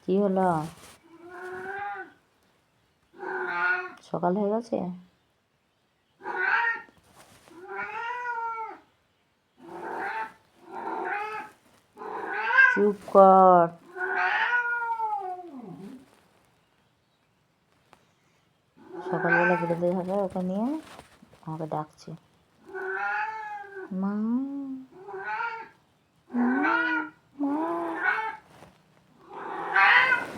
কি হলো? সকাল হয়ে গেছে? চুপ কর। সকালবেলা বেরোতে হবে, ওকে নিয়ে আমাকে ডাকছে মা।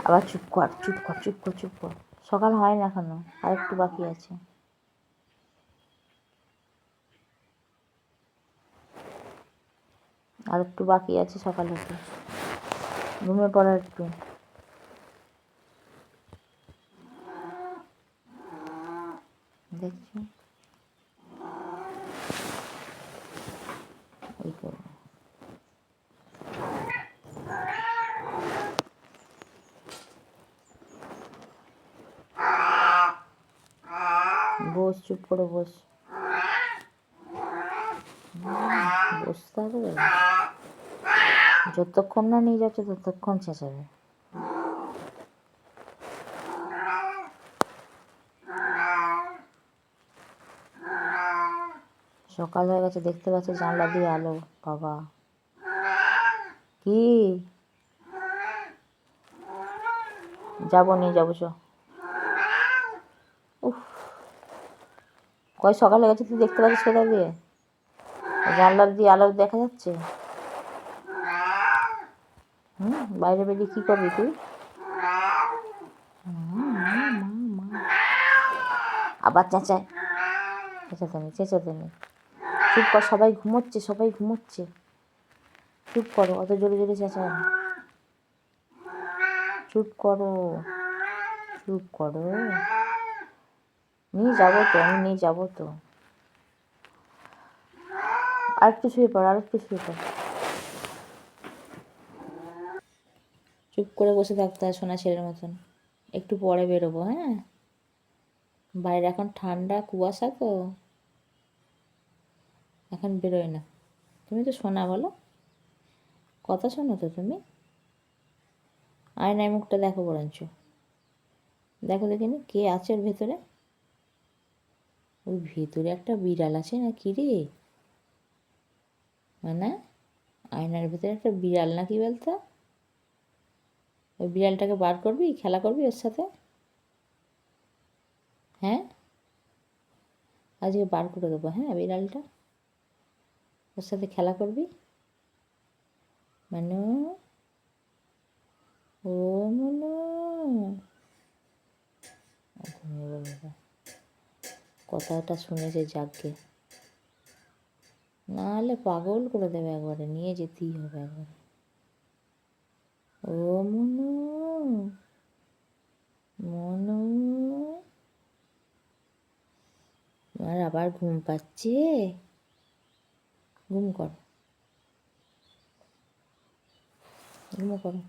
আবার চুপ কর, চুপ কর, চুপ কর, চুপ কর। সকাল হয় না এখনো, আর একটু বাকি আছে। আর একটু বাকি আছে সকাল হতে। ঘুমিয়ে পড়া একটু। দেখছি এই করবো। বস, চুপ করে বস। বসতে হবে। যতক্ষণ না নিয়ে যাচ্ছে ততক্ষণ চেঁচাবে। সকাল হয়ে গেছে, দেখতে পাচ্ছে জানলা দিয়ে আলো। বাবা কি যাবো, নিয়ে যাবো চ। উফ, কয় সকাল হয়ে গেছে, তুই দেখতে পাচ্ছিস কোথা দিয়ে? জানলা দিয়ে আলো দেখা যাচ্ছে। বাইরে বেরিয়ে কি করবি তুই? আবার চেঁচায়। চেঁচাতে নেই, চেঁচাতে নেই। চুপ কর, সবাই ঘুমোচ্ছে, সবাই ঘুমোচ্ছে। চুপ করো, অত জোরে জোরে চেঁচায় না। চুপ করো, চুপ করো। নিয়ে যাবো তো, আমি নিয়ে যাবো তো। আর একটু শুয়ে পড়, আর একটু শুয়ে পড়। চুপ করে বসে থাকতে হয় সোনা ছেলের মতন। একটু পরে বেরোবো, হ্যাঁ? বাইরে এখন ঠান্ডা, কুয়াশা তো, এখন বেরোয় না। তুমি তো শোনা, বলো কথা শোনো তো তুমি। আয়নায় মুখটা দেখো বরঞ্চ। দেখো দেখিনি কে আছে ওর ভেতরে। ওই ভেতরে একটা বিড়াল আছে না কি রে? মানে আয়নার ভেতরে একটা বিড়াল না কি বলতো? ওই বিড়ালটাকে বার করবি, খেলা করবি ওর সাথে? হ্যাঁ, আজকে বার করে দেবো, হ্যাঁ বিড়ালটা। ওর সাথে খেলা করবি। মানু, ও মনু। ঘুমিয়ে বলবে কথাটা শুনেছে জাগকে, নাহলে পাগল করে দেবে একবারে, নিয়ে যেতেই হবে একবারে। ও মনু, মনু। আর আবার ঘুম পাচ্ছে। ঘুম করো, ঘুমো করো।